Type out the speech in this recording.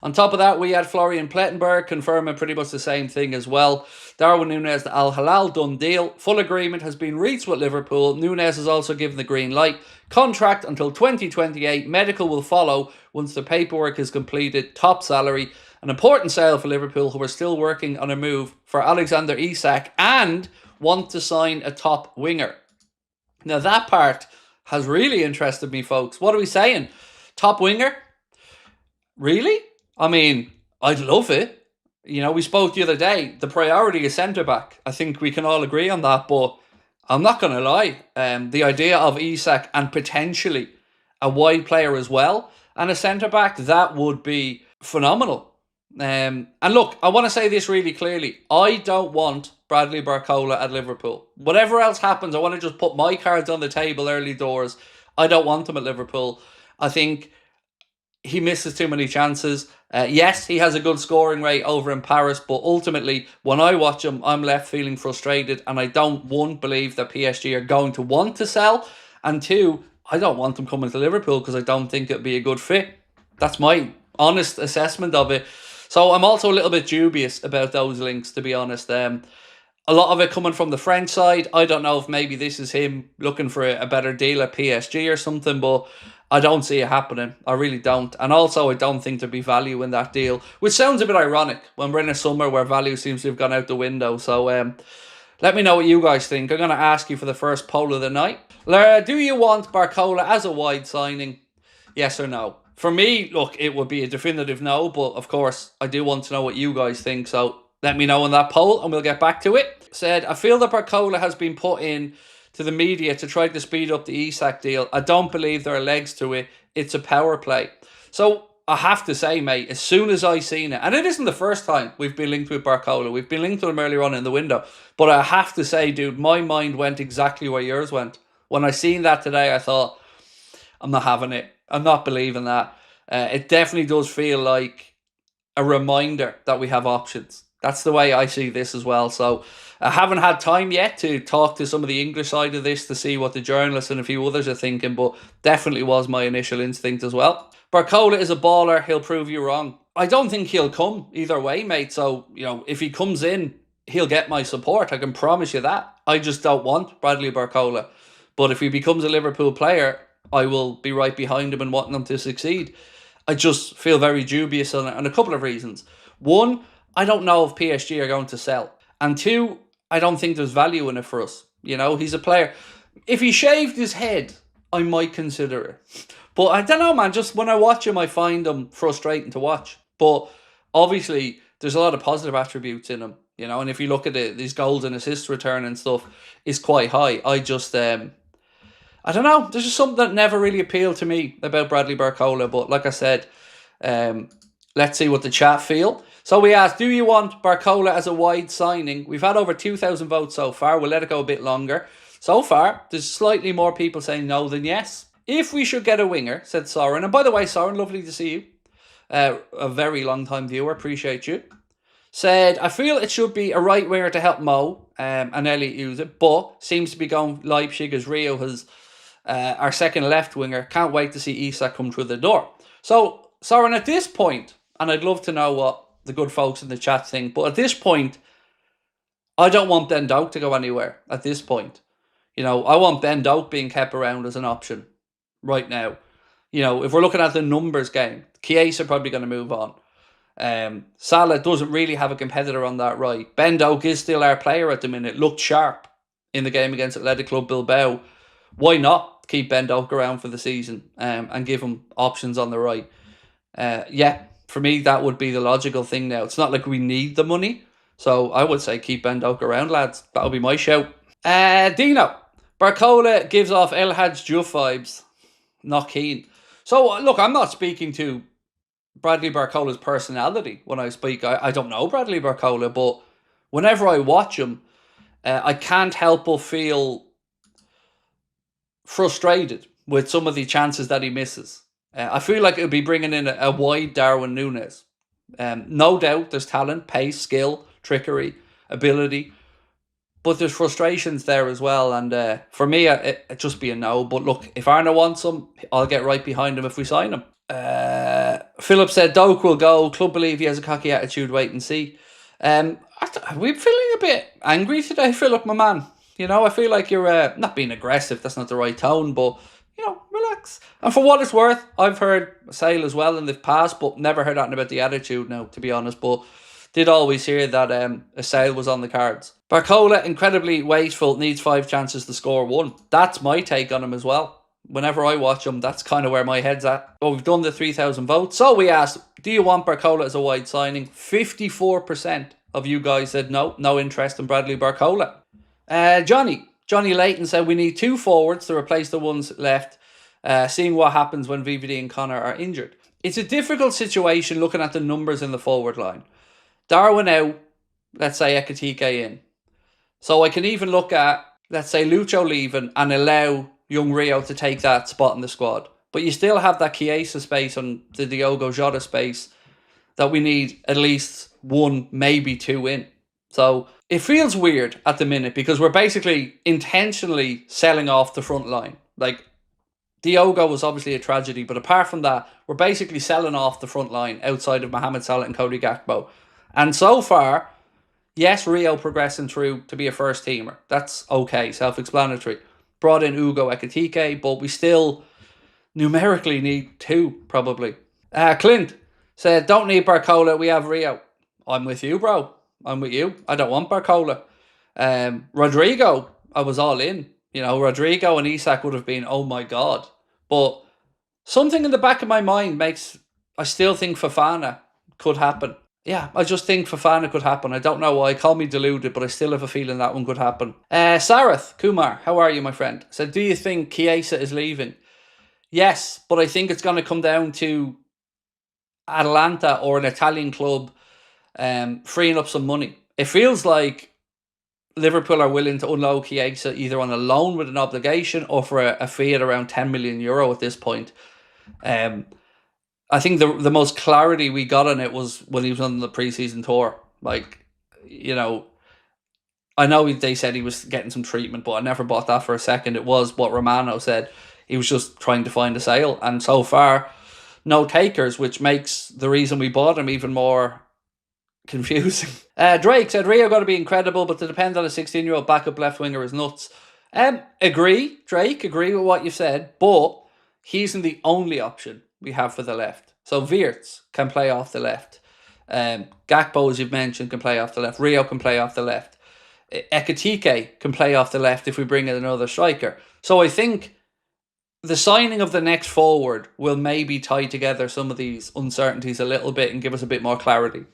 On top of that, we had Florian Plettenberg confirming pretty much the same thing as well. Darwin Núñez, the Al Hilal done deal. Full agreement has been reached with Liverpool. Núñez has also given the green light. Contract until 2028. Medical will follow once the paperwork is completed. Top salary. An important sale for Liverpool, who are still working on a move for Alexander Isak and want to sign a top winger. Now that part has really interested me, folks. What are we saying? Top winger? Really? I mean, I'd love it. You know, we spoke the other day. The priority is centre back. I think we can all agree on that. But I'm not going to lie. The idea of Isak and potentially a wide player as well and a centre back, that would be phenomenal. And look, I want to say this really clearly. I don't want Bradley Barcola at Liverpool. Whatever else happens, I want to just put my cards on the table early doors. I don't want him at Liverpool. I think he misses too many chances. Yes, he has a good scoring rate over in Paris, but ultimately, when I watch him, I'm left feeling frustrated, and I don't, one, believe that PSG are going to want to sell, and two, I don't want him coming to Liverpool because I don't think it'd be a good fit. That's my honest assessment of it. So I'm also a little bit dubious about those links, to be honest. A lot of it coming from the French side. I don't know if maybe this is him looking for a better deal at PSG or something, but I don't see it happening. I really don't. And also, I don't think there'd be value in that deal, which sounds a bit ironic when we're in a summer where value seems to have gone out the window. So let me know what you guys think. I'm going to ask you for the first poll of the night. Do you want Barcola as a wide signing? Yes or no? For me, look, it would be a definitive no, but of course, I do want to know what you guys think. So let me know in that poll and we'll get back to it. Said, I feel that Barcola has been put in to the media to try to speed up the Isak deal. I don't believe there are legs to it. It's a power play. So I have to say, mate, as soon as I seen it, and it isn't the first time we've been linked with Barcola. We've been linked to him earlier on in the window. But I have to say, dude, my mind went exactly where yours went. When I seen that today, I thought, I'm not having it. I'm not believing that. It definitely does feel like a reminder that we have options. That's the way I see this as well. So I haven't had time yet to talk to some of the English side of this to see what the journalists and a few others are thinking, but definitely was my initial instinct as well. Barcola is a baller. He'll prove you wrong. I don't think he'll come either way, mate. So, you know, if he comes in, he'll get my support. I can promise you that. I just don't want Bradley Barcola. But if he becomes a Liverpool player, I will be right behind him and wanting him to succeed. I just feel very dubious on it, and a couple of reasons. One, I don't know if PSG are going to sell. And two, I don't think there's value in it for us. You know, he's a player. If he shaved his head, I might consider it. But I don't know, man. Just when I watch him, I find him frustrating to watch. But obviously, there's a lot of positive attributes in him. You know, and if you look at it, these goals and assists return and stuff is quite high. I just, I don't know. There's just something that never really appealed to me about Bradley Barcola. But like I said, let's see what the chat feel. So we asked, do you want Barcola as a wide signing? We've had over 2,000 votes so far. We'll let it go a bit longer. So far, there's slightly more people saying no than yes. If we should get a winger, said Soren. And by the way, Soren, lovely to see you. A very long time viewer. Appreciate you. Said, I feel it should be a right winger to help Mo and Elliot use it. But seems to be going Leipzig as Rio has our second left winger. Can't wait to see Isak come through the door. So, Soren, at this point, and I'd love to know what the good folks in the chat think, but at this point, I don't want Ben Doak to go anywhere at this point. You know, I want Ben Doak being kept around as an option right now. You know, if we're looking at the numbers game, Chiesa probably going to move on. Salah doesn't really have a competitor on that right. Ben Doak is still our player at the minute. Looked sharp in the game against Athletic Club Bilbao. Why not keep Ben Doak around for the season and give him options on the right? Yeah, for me, that would be the logical thing now. It's not like we need the money. So I would say keep Ben Doak around, lads. That would be my shout. Dino. Barcola gives off El Hadj Diouf vibes. Not keen. So, look, I'm not speaking to Bradley Barcola's personality when I speak. I don't know Bradley Barcola, but whenever I watch him, I can't help but feel frustrated with some of the chances that he misses. I feel like it would be bringing in a wide Darwin Núñez. No doubt there's talent, pace, skill, trickery, ability, but there's frustrations there as well. And for me, it'd just be a no. But look, if Arna wants him, I'll get right behind him if we sign him. Philip said Doak will go. Club believe he has a cocky attitude. Wait and see. We're feeling a bit angry today, Philip, my man. You know, I feel like you're not being aggressive. That's not the right tone, but you know, relax. And for what it's worth, I've heard Sale as well in the past, but never heard anything about the attitude now, to be honest. But did always hear that a Sale was on the cards. Barcola, incredibly wasteful, needs 5 chances to score 1. That's my take on him as well. Whenever I watch him, that's kind of where my head's at. Well, we've done the 3,000 votes. So we asked, do you want Barcola as a wide signing? 54% of you guys said no, no interest in Bradley Barcola. Johnny Layton said we need 2 forwards to replace the ones left, seeing what happens when VVD and Connor are injured. It's a difficult situation looking at the numbers in the forward line. Darwin out, let's say Ekitike in. So I can even look at, let's say, Lucho leaving and allow young Rio to take that spot in the squad. But you still have that Chiesa space and the Diogo Jota space that we need at least 1, maybe 2 in. So it feels weird at the minute because we're basically intentionally selling off the front line. Like, Diogo was obviously a tragedy, but apart from that, we're basically selling off the front line outside of Mohamed Salah and Cody Gakpo. And so far, yes, Rio progressing through to be a first teamer. That's okay, self-explanatory. Brought in Ugo Ekitike, but we still numerically need 2, probably. Clint said, don't need Barcola, we have Rio. I'm with you, bro. I'm with you. I don't want Barcola. Rodrigo, I was all in. You know, Rodrigo and Isak would have been, oh my God. But something in the back of my mind makes, I still think Fofana could happen. Yeah, I just think Fofana could happen. I don't know why. Call me deluded, but I still have a feeling that one could happen. Sarath Kumar, how are you, my friend? Said, do you think Chiesa is leaving? Yes, but I think it's going to come down to Atalanta or an Italian club freeing up some money. It feels like Liverpool are willing to unload Chiesa either on a loan with an obligation or for a fee at around 10 million euro at this point. I think the most clarity we got on it was when he was on the pre-season tour. Like, you know, I know they said he was getting some treatment, but I never bought that for a second. It was what Romano said. He was just trying to find a sale. And so far, no takers, which makes the reason we bought him even more confusing. Drake said, Rio got to be incredible, but to depend on a 16-year-old backup left winger is nuts. Agree, Drake, agree with what you said, but he isn't the only option we have for the left. So Wirtz can play off the left. Gakpo, as you've mentioned, can play off the left. Rio can play off the left. Ekitike can play off the left if we bring in another striker. So I think the signing of the next forward will maybe tie together some of these uncertainties a little bit and give us a bit more clarity.